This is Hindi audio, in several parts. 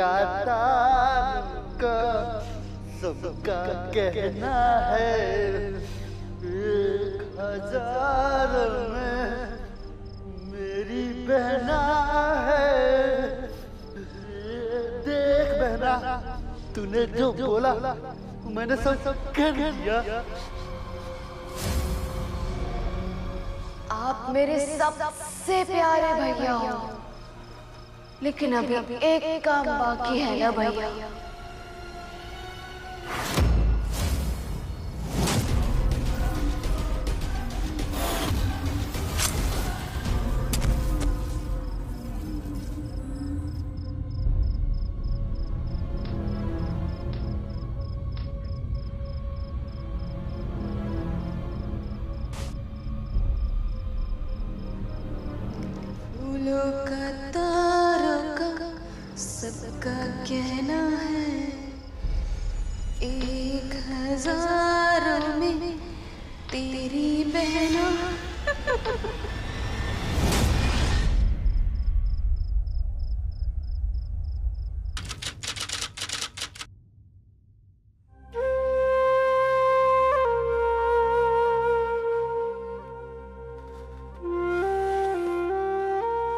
कातान का सबका कहना है 1000 में मेरी बहना है। देख बहना, तूने जो बोला मैंने सब कर दिया। आप मेरे सबसे प्यारे भैया हो, लेकिन अभी एक काम बाकी है ना भैया। सबका कहना है 1000 में तेरी बहना।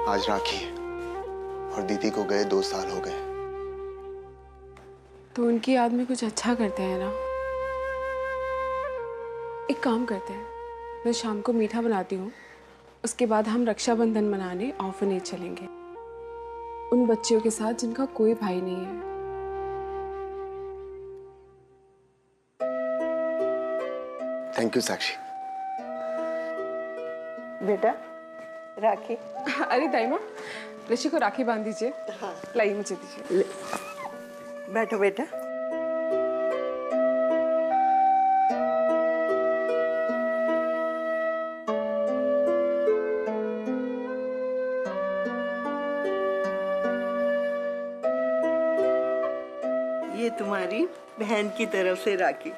आज राखी है और दीदी को गए 2 साल हो गए। तो उनकी याद में कुछ अच्छा करते हैं ना। एक काम करते हैं, मैं शाम को मीठा बनाती हूँ, उसके बाद हम रक्षाबंधन मनाने ऑर्फनेज चलेंगे, उन बच्चियों के साथ जिनका कोई भाई नहीं है। थैंक यू साक्षी। बेटा राखी। अरे दाइमा, ऋषि को राखी बांध दीजिए। हाँ। लाइए मुझे दीजिए। बैठो बेटा। ये तुम्हारी बहन की तरफ से राखी।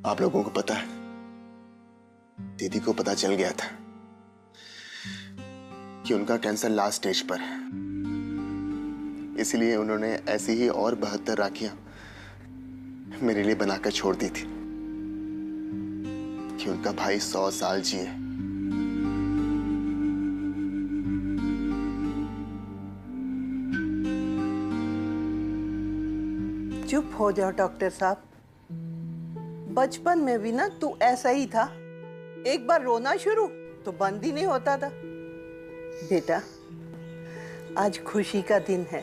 आप लोगों को पता है, दीदी को पता चल गया था कि उनका कैंसर लास्ट स्टेज पर है, इसलिए उन्होंने ऐसी ही और 72 राखियां मेरे लिए बनाकर छोड़ दी थी कि उनका भाई 100 साल जिए। चुप हो जाओ डॉक्टर साहब। बचपन में भी ना तू ऐसा ही था, एक बार रोना शुरू तो बंद ही नहीं होता था। बेटा आज खुशी का दिन है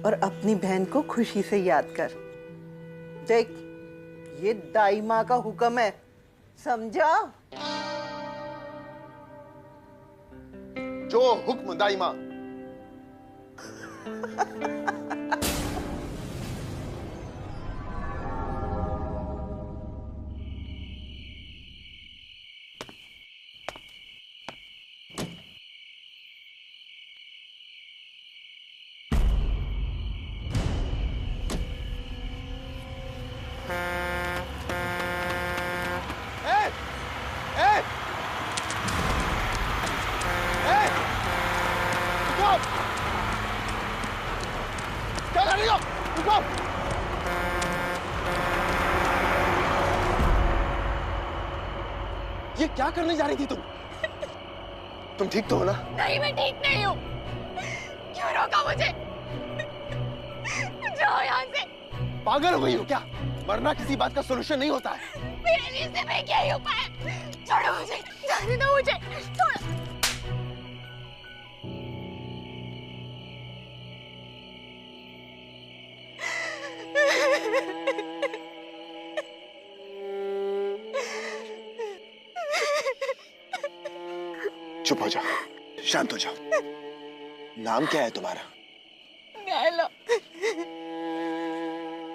और अपनी बहन को खुशी से याद कर। देख ये दाई माँ का हुक्म है, समझा? जो हुक्म दाई माँ। ये क्या करने जा रही थी तुम ठीक तो हो ना? नहीं, मैं ठीक नहीं हूँ। क्यों रोका मुझे? जाओ यहाँ से। पागल हो गई हो क्या? मरना किसी बात का सॉल्यूशन नहीं होता है। मेरे लिए सिर्फ एक यही उपाय है। छोड़ो मुझे, जाने दो मुझे, छोड़ो। चुप हो जाओ, शांत हो जाओ। नाम क्या है तुम्हारा? नायला।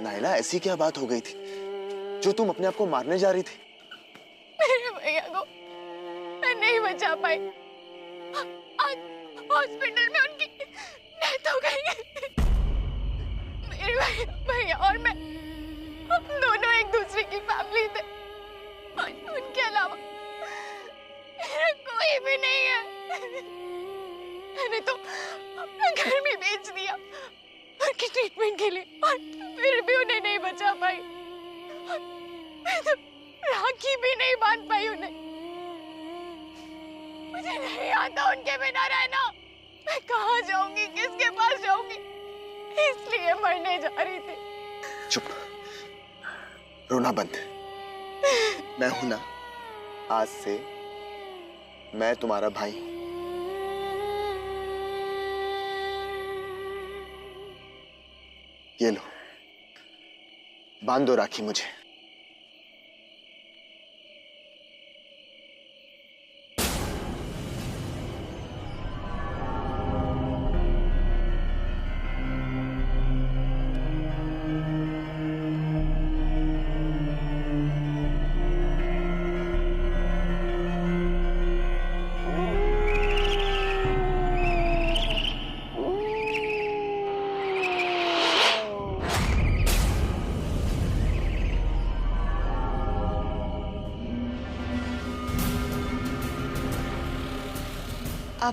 नायला, ऐसी क्या बात हो गई थी जो तुम अपने आप को मारने जा रही थी? मेरे भैया को मैं नहीं बचा पाई। आज हॉस्पिटल में उनकी डेथ हो गई। मेरे भैया और मैं, हम दोनों एक दूसरे की फैमिली थे। उनके मैंने तो अपना घर भी बेच दिया उनकी ट्रीटमेंट के लिए, और फिर भी उन्हें नहीं बचा पाई। मैं तो राखी भी नहीं बांध पाई उन्हें। मुझे नहीं आता उनके बिना रहना। मैं कहाँ जाऊंगी, किसके पास जाऊंगी? इसलिए मरने जा रही थी। चुप, रोना बंद। मैं हूं ना, आज से मैं तुम्हारा भाई हूं। ये लो, बांध दो राखी मुझे।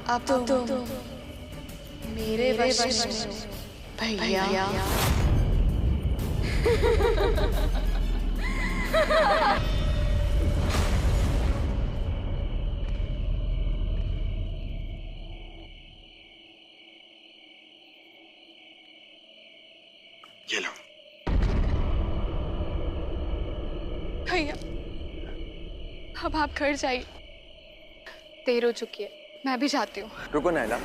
अब तो मेरे वश में भैया। ये लो। भैया अब आप घर जाइए, देर हो चुकी है, मैं भी जाती हूँ। रुको नायला,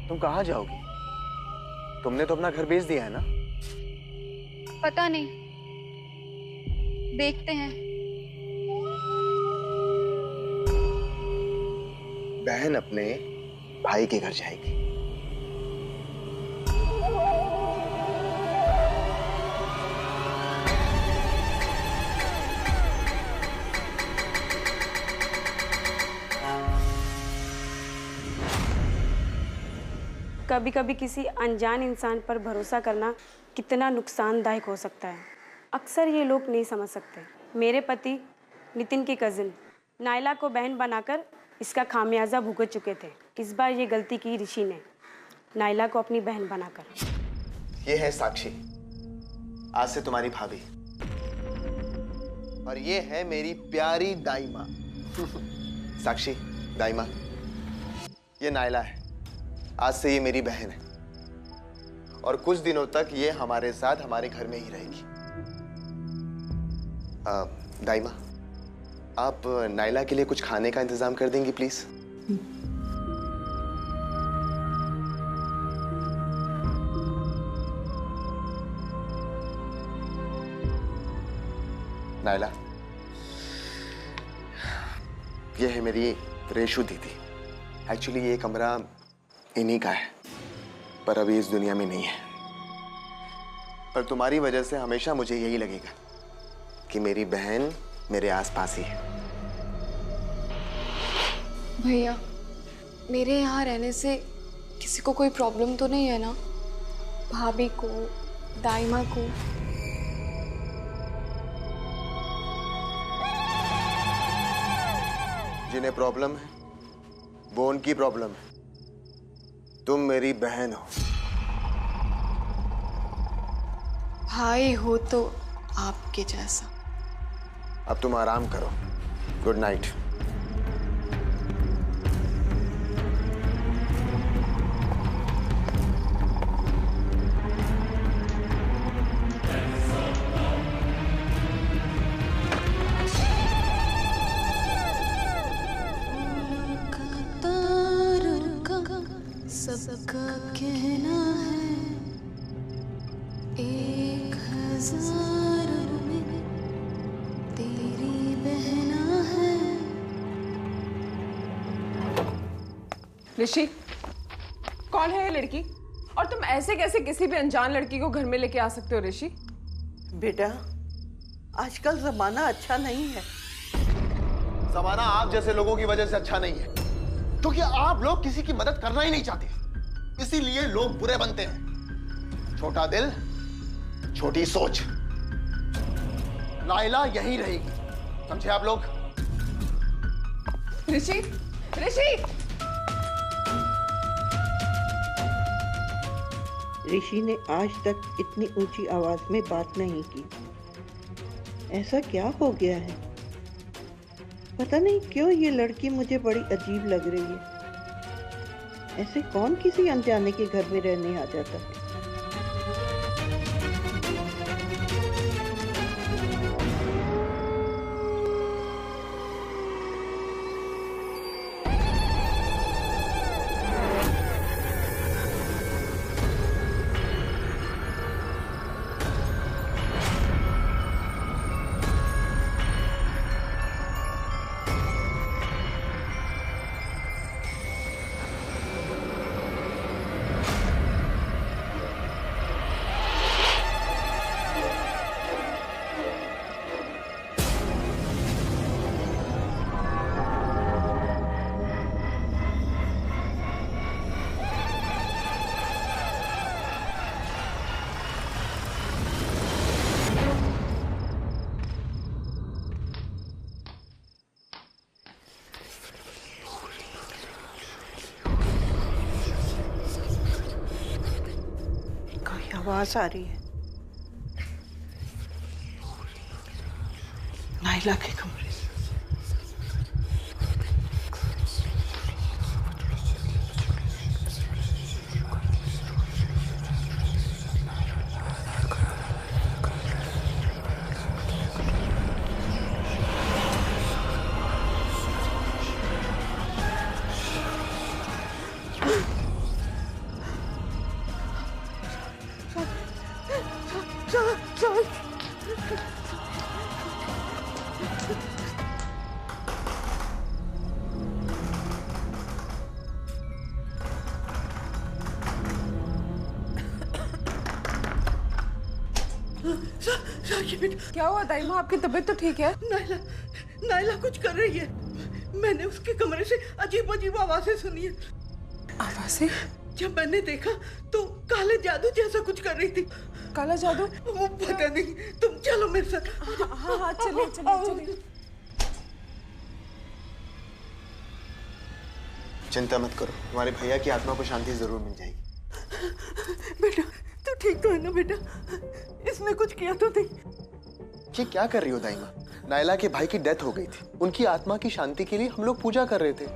तुम कहाँ जाओगी? तुमने तो अपना घर बेच दिया है ना? पता नहीं, देखते हैं। बहन अपने भाई के घर जाएगी। कभी कभी किसी अनजान इंसान पर भरोसा करना कितना नुकसानदायक हो सकता है, अक्सर ये लोग नहीं समझ सकते। मेरे पति नितिन की कज़िन नायला को बहन बनाकर इसका खामियाजा भुगत चुके थे। इस बार ये गलती की ऋषि ने, नायला को अपनी बहन बनाकर। ये है साक्षी, आज से तुम्हारी भाभी, और ये है मेरी प्यारी दाई माँ। साक्षी, दाई माँ, ये नायला है, आज से ये मेरी बहन है और कुछ दिनों तक ये हमारे साथ हमारे घर में ही रहेगी। दाई माँ, आप नायला के लिए कुछ खाने का इंतजाम कर देंगी प्लीज? नायला, ये है मेरी रेशु दीदी। एक्चुअली ये कमरा इन्हीं का है, पर अभी इस दुनिया में नहीं है। पर तुम्हारी वजह से हमेशा मुझे यही लगेगा कि मेरी बहन मेरे आसपास ही है। भैया, मेरे यहाँ रहने से किसी को कोई प्रॉब्लम तो नहीं है ना? भाभी को, दाई माँ को? जिन्हें प्रॉब्लम है वो उनकी प्रॉब्लम है। तुम मेरी बहन हो। भाई हो तो आपके जैसा। अब तुम आराम करो। Good night. सबका कहना है 1000 में तेरी बहना है। ऋषि, कौन है ये लड़की? और तुम ऐसे कैसे किसी भी अनजान लड़की को घर में लेके आ सकते हो ऋषि? बेटा, आजकल जमाना अच्छा नहीं है। जमाना आप जैसे लोगों की वजह से अच्छा नहीं है, क्योंकि आप लोग किसी की मदद करना ही नहीं चाहते, इसीलिए लोग बुरे बनते हैं। छोटा दिल, छोटी सोच। नायला यहीं रहेगी, समझे आप लोग? ऋषि, ऋषि! ऋषि ने आज तक इतनी ऊंची आवाज में बात नहीं की। ऐसा क्या हो गया है? पता नहीं क्यों ये लड़की मुझे बड़ी अजीब लग रही है। ऐसे कौन किसी अनजाने के घर में रहने आ जाता है? आवाज आ रही है। नाइला के कमरे से। क्या हुआ दाइमा, आपकी तबीयत तो ठीक है? नाइला, नाइला कुछ कर रही है। मैंने उसके कमरे से अजीब अजीब आवाजें सुनी है। आवाजें? जब मैंने देखा तो काले जादू जैसा कुछ कर रही थी। काला जादू? वो पता नहीं। तुम चलो मेरे साथ। हाँ चलिए चलिए। चिंता मत करो, तुम्हारे भैया की आत्मा को शांति जरूर मिल जाएगी। बेटा तू ठीक तो है ना बेटा? इसने कुछ किया तो नहीं? ये क्या कर रही हो दाइमा? नाइला के भाई की डेथ हो गई थी, उनकी आत्मा की शांति के लिए हम लोग पूजा कर रहे थे।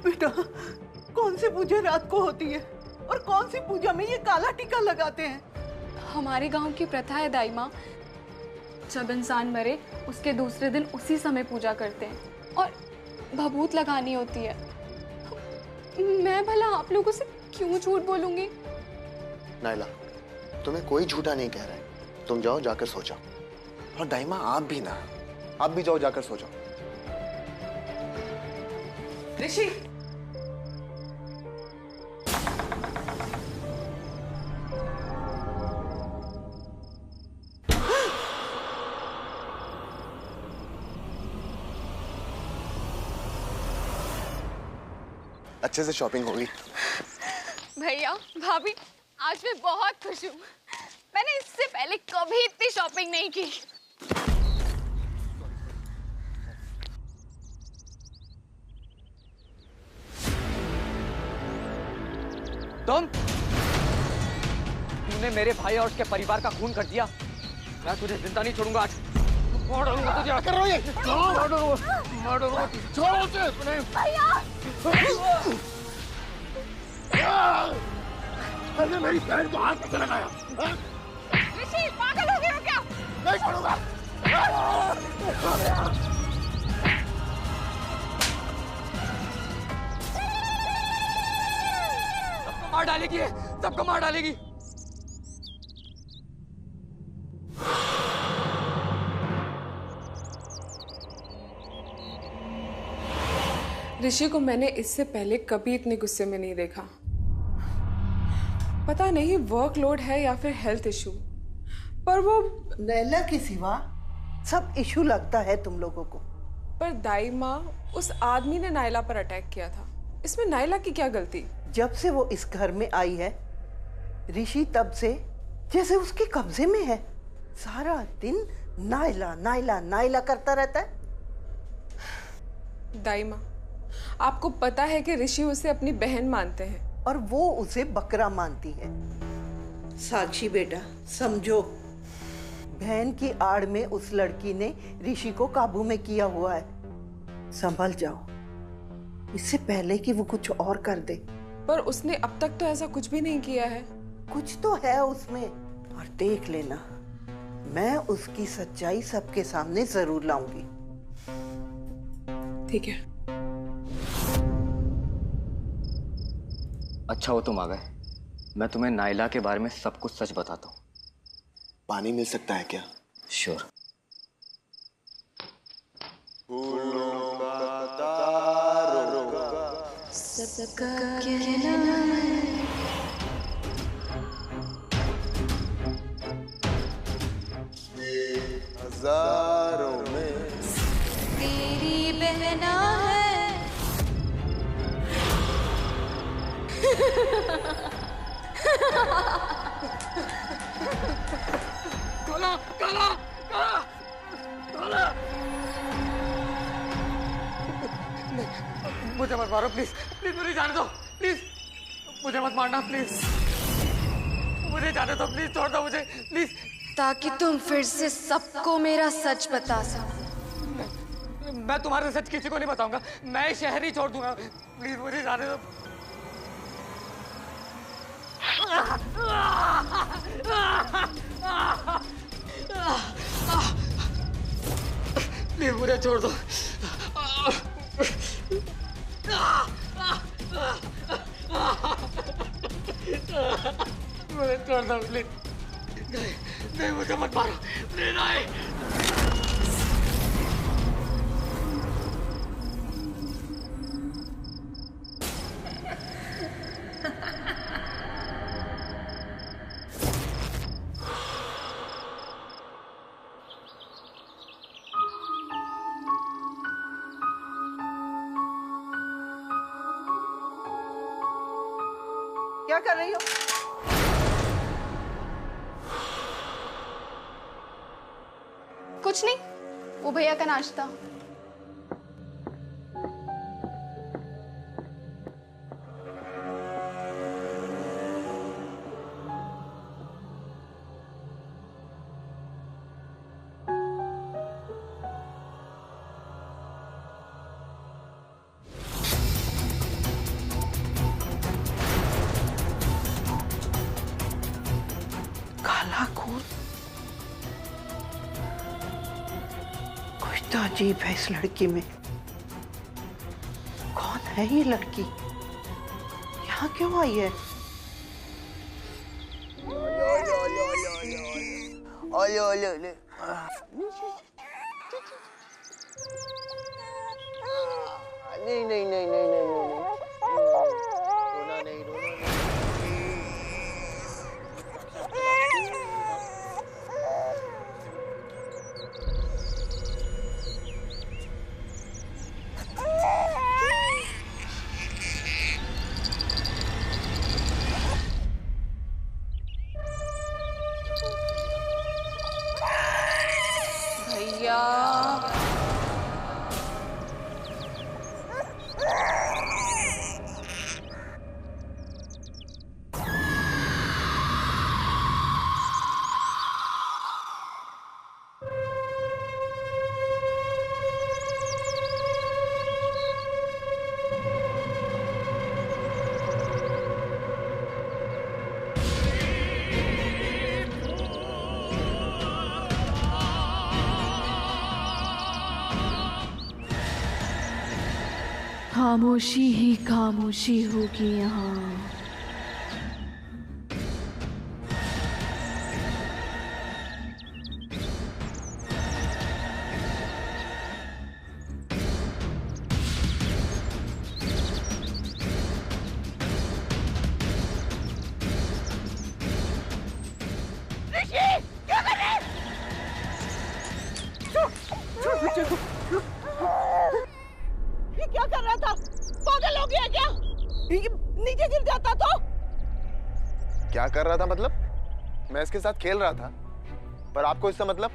बेटा कौन सी पूजा रात को होती है और कौन सी पूजा में ये काला टीका लगाते हैं? हमारे गांव की प्रथा है दाइमा, जब इंसान मरे उसके दूसरे दिन उसी समय पूजा करते हैं और भभूत लगानी होती है। मैं भला आप लोगों से क्यों झूठ बोलूंगी? नाइला, तुम्हें कोई झूठा नहीं कह रहा है। तुम जाओ, जाकर सो जाओ। और दाइमा आप भी ना, आप भी जाओ, जाकर सो जाओ। ऋषि, अच्छे से शॉपिंग होगी। भैया भाभी, आज मैं बहुत खुश हूँ। मैंने इससे पहले कभी इतनी शॉपिंग नहीं की। तूने मेरे भाई और उसके परिवार का खून कर दिया। मैं तुझे जिंदा नहीं छोड़ूंगा आज। मार डालूंगा तुझे। क्या कर रहा है? मार डालूंगा। छोड़ो उसे। भैया! अरे मेरी बहन को हाथ कैसे लगाया? ऋषि, पागल हो गए हो क्या? नहीं छोड़ूंगा। सबको मार डालेगी, सबको मार डालेगी। ऋषि को मैंने इससे पहले कभी इतने गुस्से में नहीं देखा। पता नहीं वर्कलोड है या फिर हेल्थ इशू, पर वो नैला के सिवा सब इशू लगता है तुम लोगों को। पर दाई माँ, उस आदमी ने नाइला पर अटैक किया था, इसमें नाइला की क्या गलती? जब से वो इस घर में आई है ऋषि तब से जैसे उसके कब्जे में है। सारा दिन नाइला नाइला नाइला करता रहता है। दाई माँ, आपको पता है कि ऋषि उसे अपनी बहन मानते हैं, और वो उसे बकरा मानती है। साक्षी बेटा, समझो, बहन की आड़ में उस लड़की ने ऋषि को काबू में किया हुआ है। संभल जाओ, इससे पहले कि वो कुछ और कर दे। पर उसने अब तक तो ऐसा कुछ भी नहीं किया है। कुछ तो है उसमें, और देख लेना, मैं उसकी सच्चाई सबके सामने जरूर लाऊंगी। ठीक है। अच्छा हो तुम आ गए। मैं तुम्हें नाइला के बारे में सब कुछ सच बताता हूँ। पानी मिल सकता है क्या? श्योर। हजारों में तेरी बहना है। काला काला काला काला, मुझे मत मारो प्लीज, प्लीज मुझे जाने दो, प्लीज मुझे मत मारना, प्लीज मुझे जाने दो, प्लीज छोड़ दो मुझे, प्लीज। ताकि तुम फिर से सबको मेरा सच बता सको। मैं तुम्हारे सच किसी को नहीं बताऊंगा, मैं शहर ही छोड़ दूंगा, प्लीज मुझे जाने दो। प्लीज मुझे छोड़ दो, मुझे छोड़ दो प्लीज। नहीं नहीं, मुझे मत मारो प्लीज, नहीं। क्या कर रही हो? कुछ नहीं, वो भैया का नाश्ता। काला खून, कुछ तो अजीब है इस लड़की में। कौन है ये लड़की? यहाँ क्यों आई है? नहीं नहीं नहीं नहीं नहीं रोना नहीं, रोना नहीं। भैया खामोशी ही खामोशी होगी यहाँ। ये क्या कर रहा था? पागल हो गया क्या? ये नीचे गिर जाता तो? क्या कर रहा था मतलब? मैं इसके साथ खेल रहा था, पर आपको इससे मतलब?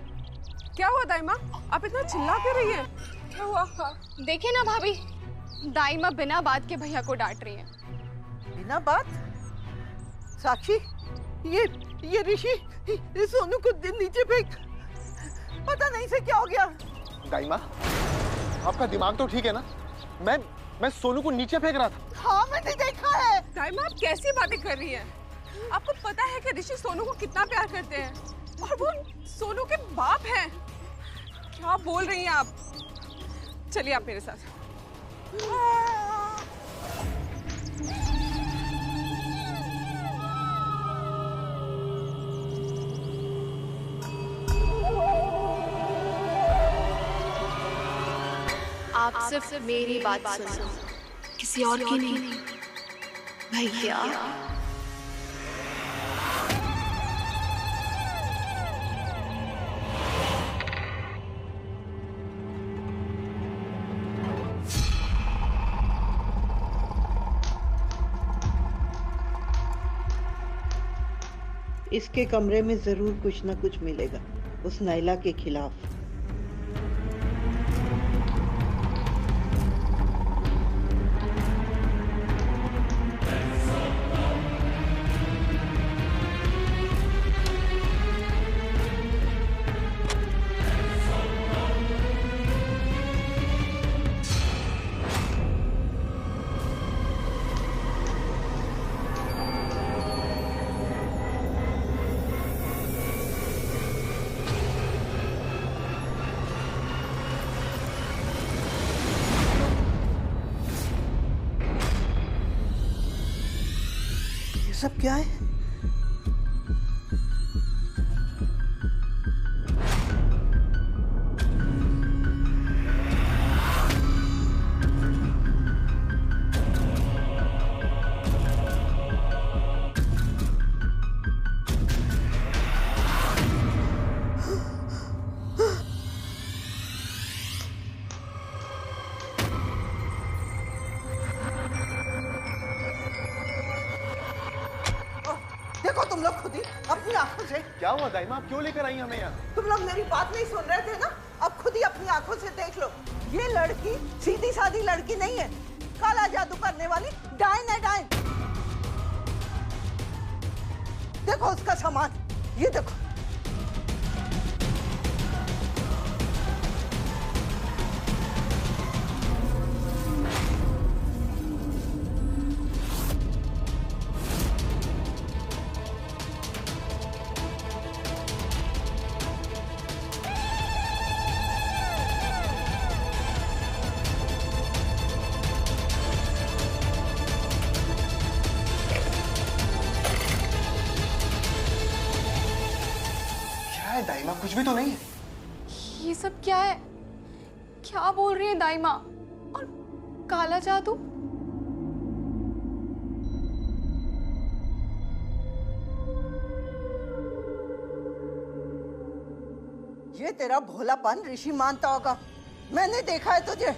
क्या हुआ दाई माँ? आप इतना चिल्ला क्यों रही हैं? क्या हुआ? देखिए ना भाभी, दाई माँ बिना बात के भैया को डांट रही हैं। बिना बात? साक्षी, ये ऋषि इस सोनू को नीचे फेंक, पता नहीं से क्या हो गया। दाई माँ, आपका दिमाग तो ठीक है ना? मैं सोनू को नीचे फेंक रहा था। हाँ, मैंने देखा है। दाई माँ, आप कैसी बातें कर रही हैं? आपको पता है कि ऋषि सोनू को कितना प्यार करते हैं और वो सोनू के बाप हैं। क्या बोल रही हैं आप? चलिए आप मेरे साथ। आप सिर्फ मेरी बात सुनो, किसी और की नहीं। भैया, इसके कमरे में जरूर कुछ न कुछ मिलेगा उस नाइला के खिलाफ। सब क्या है? देखो तुम लोग खुद ही अपनी आंखों से। क्या हुआ दाई माँ, क्यों लेकर आई हमें यहाँ? तुम लोग मेरी बात नहीं सुन रहे थे ना? अब खुद ही अपनी आंखों से देख लो। ये लड़की सीधी सादी लड़की नहीं है, काला जादू करने वाली डायन है, डायन। देखो उसका सामान, ये देखो। दाई माँ, कुछ भी तो नहीं है। ये सब क्या है? क्या बोल रही है दाई माँ? और काला जादू? ये तेरा भोलापन ऋषि मानता होगा। मैंने देखा है तुझे।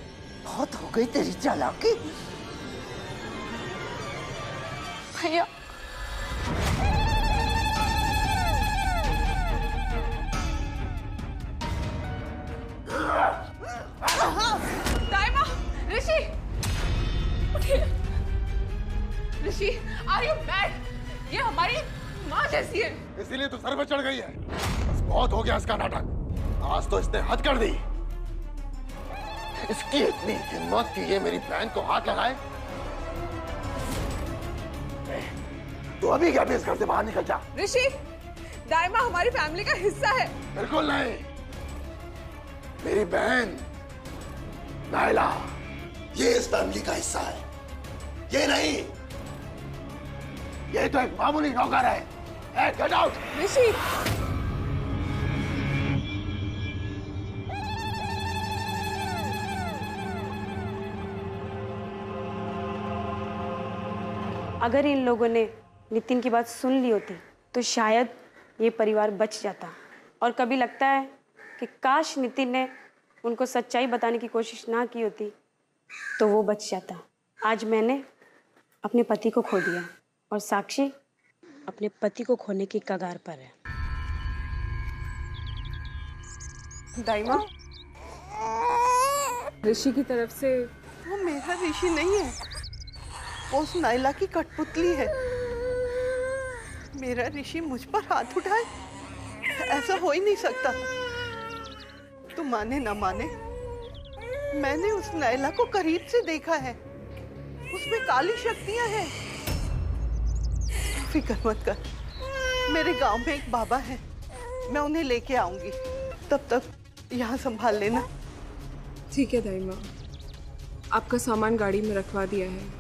बहुत हो गई तेरी चालाकी। भैया, ऋषि, उठिए। ऋषि, आर यू मैड? ये हमारी माँ जैसी है। इसीलिए तो सर पे चढ़ गई है। बस बहुत हो गया इसका नाटक। आज तो इसने हद कर दी। इसकी इतनी हिम्मत कि ये मेरी बहन को हाथ लगाए। तो अभी क्या इस घर से बाहर निकल जा। ऋषि, दाइमा हमारी फैमिली का हिस्सा है। बिल्कुल नहीं। मेरी बहन नायला ये इस फैमिली का हिस्सा है, ये नहीं। ये तो एक मामूली नौकर है। Get out. ऋषि, अगर इन लोगों ने नितिन की बात सुन ली होती तो शायद ये परिवार बच जाता। और कभी लगता है कि काश नितिन ने उनको सच्चाई बताने की कोशिश ना की होती तो वो बच जाता। आज मैंने अपने पति को खो दिया और साक्षी अपने पति को खोने की कगार पर है। दाइमा, ऋषि की तरफ से वो मेरा ऋषि नहीं है। वो उस नायला की कठपुतली है। मेरा ऋषि मुझ पर हाथ उठाए, ऐसा हो ही नहीं सकता। तू माने ना माने, मैंने उस नायला को करीब से देखा है। उसमें काली शक्तियां हैं। फिक्र मत कर, मेरे गांव में एक बाबा है, मैं उन्हें लेके आऊंगी। तब तक यहाँ संभाल लेना। ठीक है दाई माँ, आपका सामान गाड़ी में रखवा दिया है।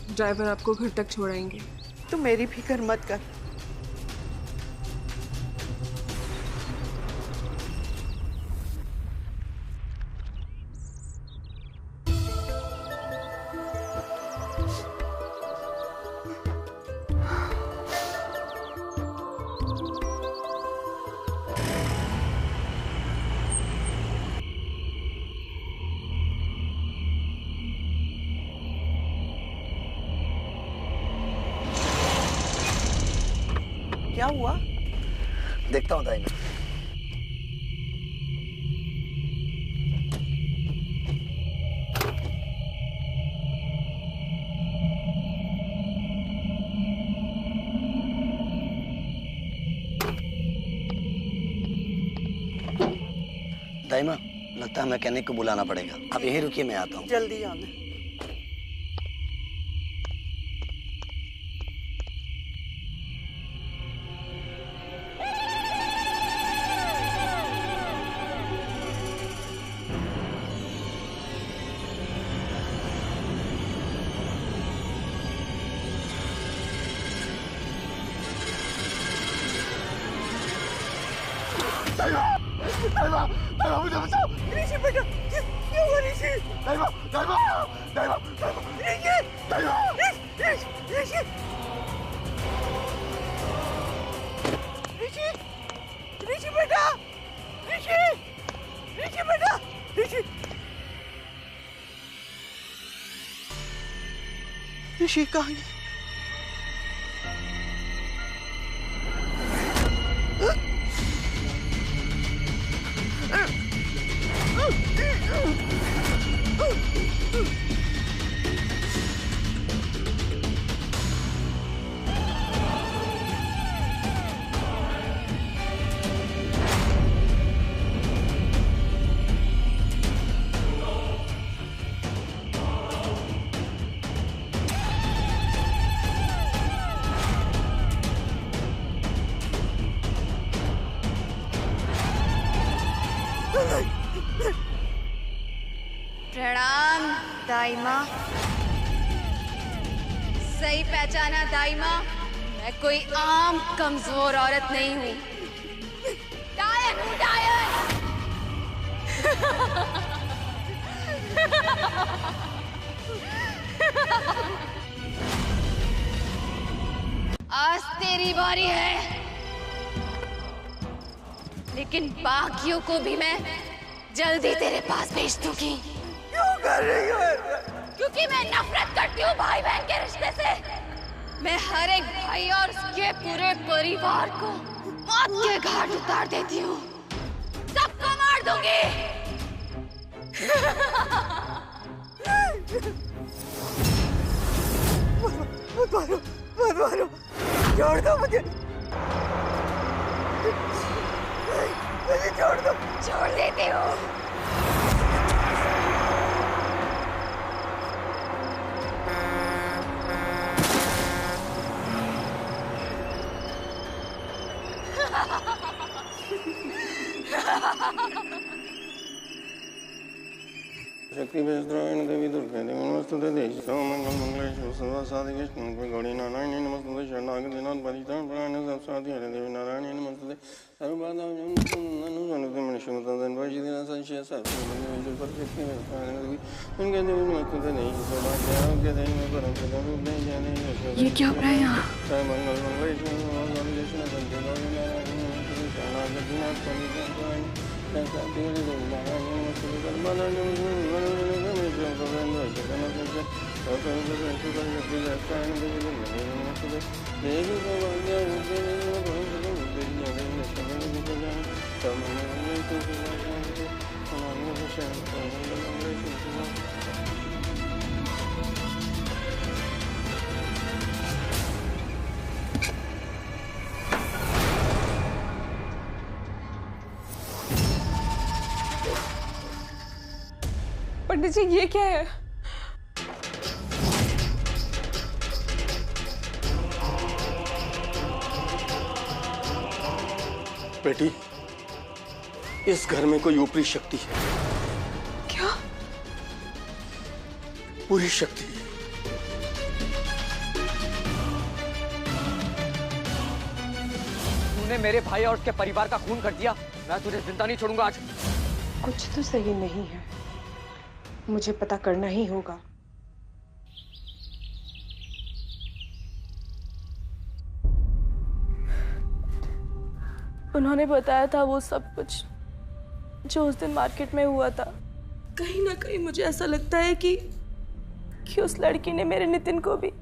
ड्राइवर आपको घर तक छोड़ाएंगे। तू मेरी फिक्र मत कर। क्या हुआ? देखता हूँ दाई। दाइमा, लगता है मैकेनिक को बुलाना पड़ेगा। आप यहीं रुकिए, मैं आता हूँ। जल्दी आना। मुझे बचाओ। ऋषि बेटा, क्या हुआ ऋषि? दाइमा, दाइमा, दाइमा, ऋषि, दाइमा, ऋषि, ऋषि, ऋषि बेटा, ऋषि, ऋषि बेटा, ऋषि, ऋषि कहाँ है? प्रणाम दाई माँ। सही पहचाना दाई माँ, मैं कोई आम कमजोर औरत नहीं हूँ। डायन हूँ, डायन। आज तेरी बारी है, लेकिन बाकियों को भी मैं जल्दी तेरे पास भेज दूंगी। क्यों कर रही हो ऐसा? क्योंकि मैं नफरत करती हूँ भाई बहन के रिश्ते से। मैं हर एक भाई और उसके पूरे परिवार को मौत के घाट उतार देती हूँ। सबको मार दूंगी। मत मारो, मत मारो, छोड़ दो मुझे, मुझे छोड़ दो। छोड़ देती हूँ। शक्ति बेस्त्रायण देवी दुर्गे देवी नमस्तुते देवी सर्वमंगल मंगलेश्वर सर्व साधि कृष्ण गौरी नारायणी नमस्तुते शरणागति नाथ परित्राण प्राण सब साधि हरे देवी नारायणी नमस्तुते सर्वबाधा अनुसनुते मनुष्यमतन वैशिदिना संशय सर्वमंगल परशक्ति बेस्त्रायण देवी उनके देवी नमस्तुते देवी सौभाग्य आरोग्य देवी परम सदा रूप देवी जय ये क्या हो रहा है यहाँ? सर्वमंगल मंगलेश्वर सर्व साधि कृष्ण संते गौरी नारायणी नमस्तुते शरणागति नाथ परित्राण पंडित जी ये क्या है? बेटी, इस घर में कोई ऊपरी शक्ति है। क्या? पूरी शक्ति। तूने मेरे भाई और उसके परिवार का खून कर दिया, मैं तुझे जिंदा नहीं छोड़ूंगा आज। कुछ तो सही नहीं है, मुझे पता करना ही होगा। उन्होंने बताया था वो सब कुछ जो उस दिन मार्केट में हुआ था। कहीं ना कहीं मुझे ऐसा लगता है कि उस लड़की ने मेरे नितिन को भी।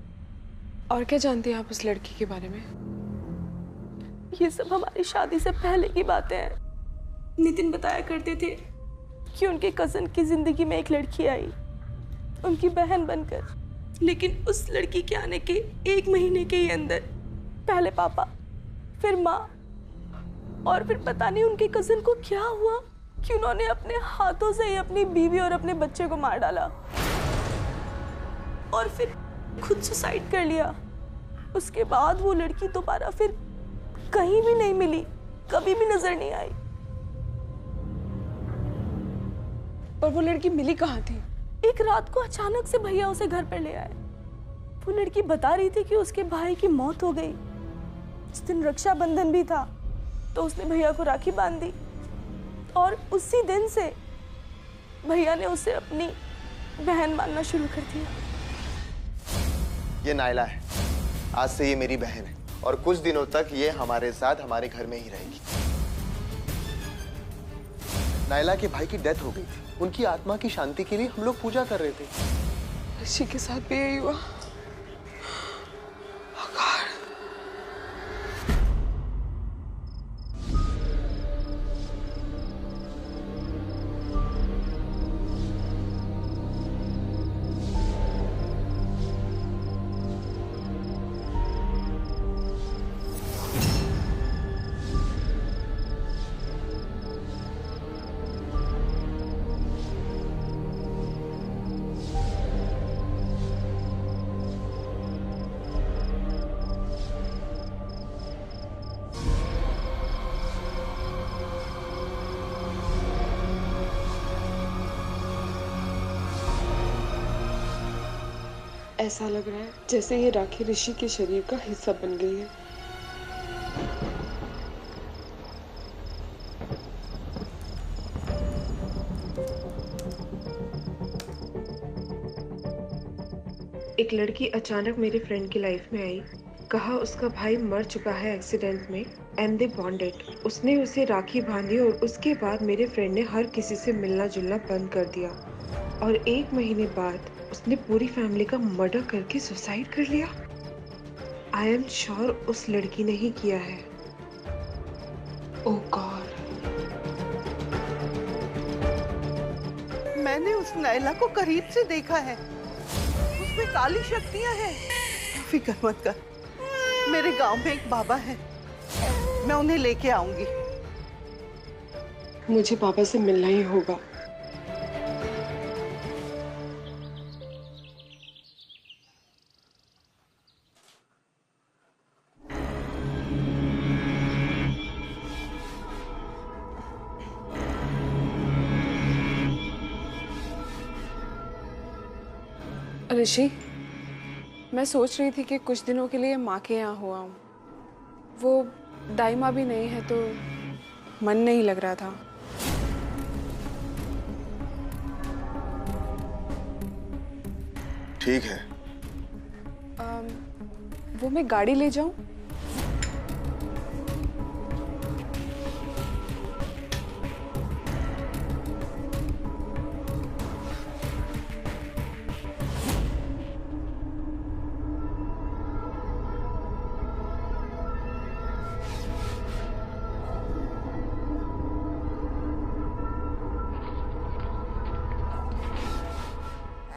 और क्या जानती हैं आप उस लड़की के बारे में? ये सब हमारी शादी से पहले की बातें हैं। नितिन बताया करते थे कि उनके कजन की जिंदगी में एक लड़की आई, उनकी बहन बनकर। लेकिन उस लड़की के आने के 1 महीने के ही अंदर पहले पापा, फिर माँ, और फिर पता नहीं उनके कजन को क्या हुआ कि उन्होंने अपने हाथों से ही अपनी बीवी और अपने बच्चे को मार डाला और फिर खुद सुसाइड कर लिया। उसके बाद वो लड़की दोबारा फिर कहीं भी नहीं मिली, कभी भी नजर नहीं आई। और वो लड़की मिली कहाँ थी? एक रात को अचानक से भैया उसे घर पर ले आए। वो लड़की बता रही थी कि उसके भाई की मौत हो गई। उस दिन रक्षाबंधन भी था तो उसने भैया को राखी बांध दी और उसी दिन से भैया ने उसे अपनी बहन मानना शुरू कर दिया। ये नायला है, आज से ये मेरी बहन है और कुछ दिनों तक ये हमारे साथ हमारे घर में ही रहेगी। नायला के भाई की डेथ हो गई थी, उनकी आत्मा की शांति के लिए हम लोग पूजा कर रहे थे। ऋषि के साथ भी यही हुआ। ऐसा लग रहा है जैसे ये राखी ऋषि के शरीर का हिस्सा बन गई है। एक लड़की अचानक मेरे फ्रेंड की लाइफ में आई, कहा उसका भाई मर चुका है एक्सीडेंट में एंड दे बॉन्डेड। उसने उसे राखी बांधी और उसके बाद मेरे फ्रेंड ने हर किसी से मिलना जुलना बंद कर दिया और 1 महीने बाद उसने पूरी फैमिली का मर्डर करके सुसाइड कर लिया। आई एम श्योर उस लड़की ने ही किया है। ओह गॉड। मैंने उस नायला को करीब से देखा है, उसमें काली शक्तियां हैं। फिक्र मत कर, मेरे गांव में एक बाबा है, मैं उन्हें लेके आऊंगी। मुझे पापा से मिलना ही होगा। ऋषि, मैं सोच रही थी कि कुछ दिनों के लिए माँ के यहाँ हुआ हूँ। वो दाइमा भी नहीं है तो मन नहीं लग रहा था। ठीक है। वो मैं गाड़ी ले जाऊं?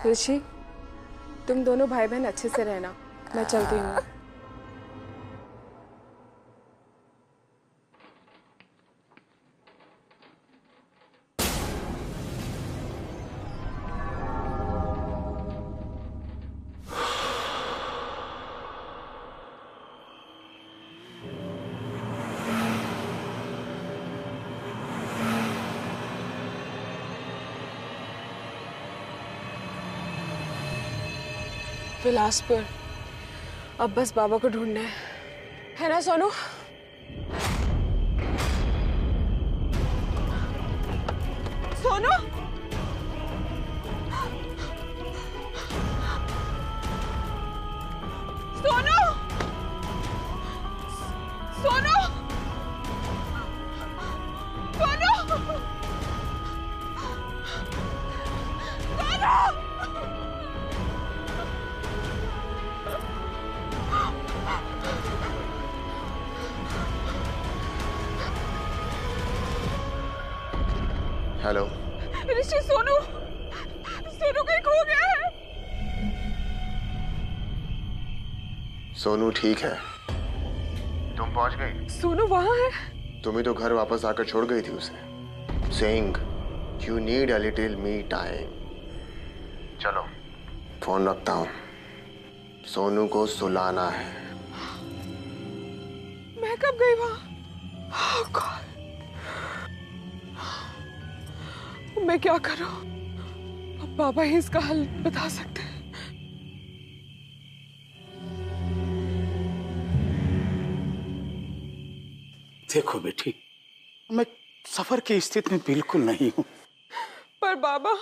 ऋषि, तुम दोनों भाई बहन अच्छे से रहना, मैं चलती हूँ। बिलासपुर। अब बस बाबा को ढूंढना है ना सोनू? सोनू, सोनू, सोनू, सोनू, सोनू। हेलो ऋषि, सोनू कहीं खो गया है। सोनू ठीक है। तुम पहुंच गई? सोनू वहां है। तुम ही तो घर वापस आकर छोड़ गई थी उसे, saying you need a little me time. चलो फोन रखता हूँ, सोनू को सुलाना है। मैं कब गई वहां? Oh God. मैं क्या करूं? अब बाबा ही इसका हल बता सकते हैं। देखो बेटी, मैं सफर की स्थिति में बिल्कुल नहीं हूँ। पर बाबा,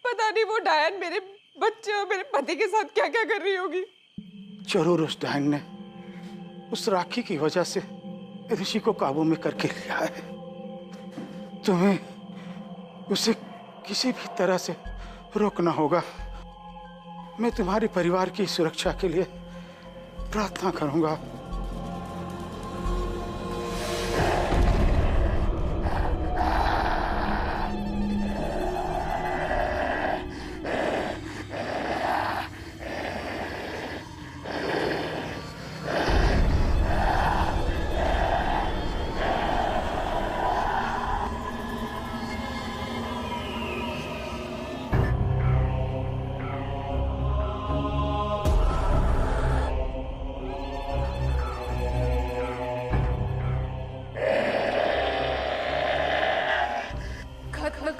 पता नहीं वो डायन मेरे बच्चे और मेरे पति के साथ क्या क्या कर रही होगी। जरूर उस डायन ने उस राखी की वजह से ऋषि को काबू में करके लिया है। तुम्हें उसे किसी भी तरह से रोकना होगा। मैं तुम्हारे परिवार की सुरक्षा के लिए प्रार्थना करूंगा।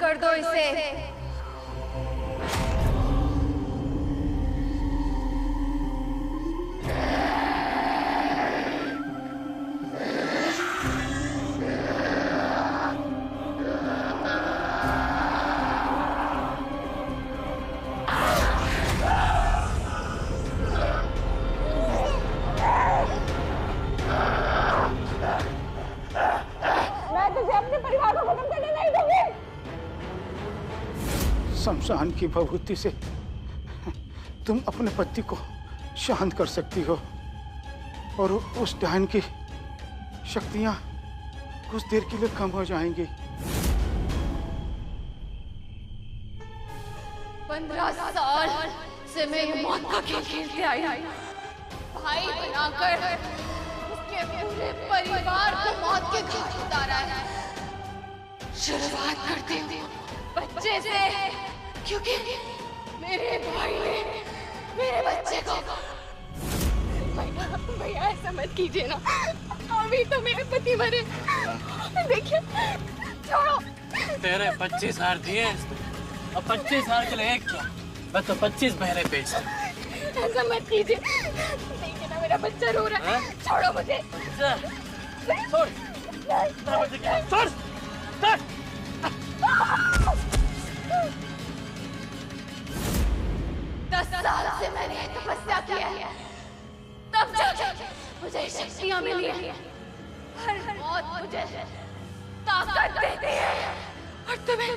कर दो इसे। मैं तुझे अपने परिवार को खत्म करने नहीं दूंगी। शमशान की भभूति से तुम अपने पति को शांत कर सकती हो और उस डायन की शक्तियां कुछ देर के लिए कम हो जाएंगी। 15 साल से मैं ये मौत का खेल खेलते आई हूँ। भाई बनाकर उसके पूरे परिवार को मौत के घाट उतारा है। शुरुआत करते हुए बच्चे से, क्योंकि मेरे भाई ने मेरे बच्चे को। भैया ऐसा मत कीजिए ना, अभी तो मेरे पति मरे। देखिए, छोड़ो। तेरे 25 हार दिए और 25 हार के लिए एक क्या, मैं तो 25 बहरे बेच। ऐसा मत कीजिए, देखिए ना मेरा बच्चा रो रहा है। छोड़ो मुझे। छोड़। छोड़। छोड़। 10 साल से मैंने तपस्या की है, तब जाके मुझे शक्तियाँ मिली हैं। हर मौत मुझे ताकत देती है। और तुम्हें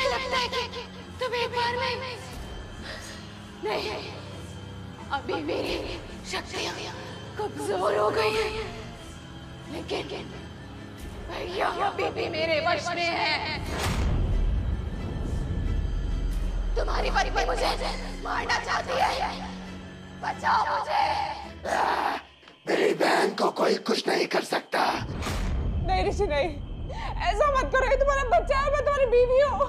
लगता है कि तुम एक बार में नहीं, अभी मेरी शक्तियाँ कमजोर हो गई हैं, लेकिन भैया अभी भी मेरे वश में है। तुम्हारी पत्नी मुझे मारना चाहती है, बचाओ मुझे। मेरी बहन को कोई कुछ नहीं कर सकता। नहीं ऋषि, नहीं, ऐसा मत करो। ये तुम्हारा बच्चा है, मैं तुम्हारी बीवी हूँ।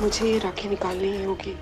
मुझे ये राखी निकालनी ही होगी।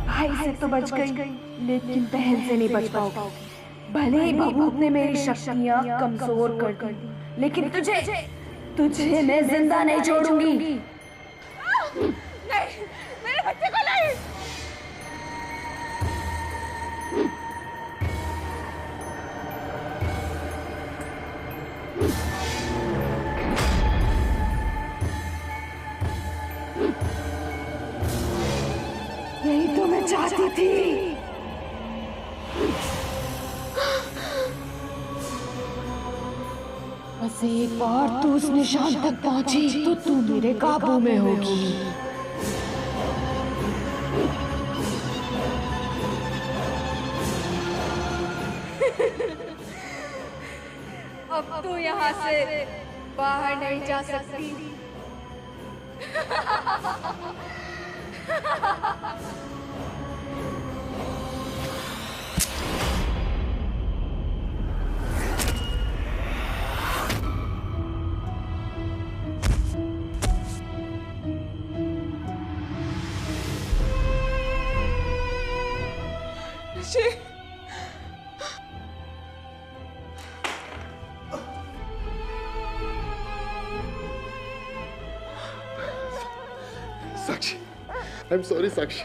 भाई से तो बच गई, लेकिन बहन से नहीं बच पाओगी। भले ही भभूत ने मेरी शक्तियाँ कमजोर कर दी, लेकिन तुझे मैं जिंदा नहीं छोड़ूंगी। नहीं, मेरे बच्चे को नहीं। यही तो मैं चाहती थी। बस एक बार तू उस निशान तक पहुंची तो तू मेरे काबू में होगी। अब तू यहाँ से बाहर नहीं जा सकती। साक्षी, I'm sorry, साक्षी।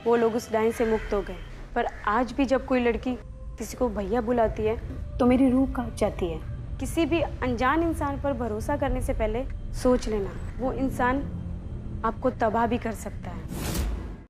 वो लोग उस डायन से मुक्त हो गए, पर आज भी जब कोई लड़की किसी को भैया बुलाती है तो मेरी रूह कांप जाती है। किसी भी अनजान इंसान पर भरोसा करने से पहले सोच लेना, वो इंसान आपको तबाह भी कर सकता है।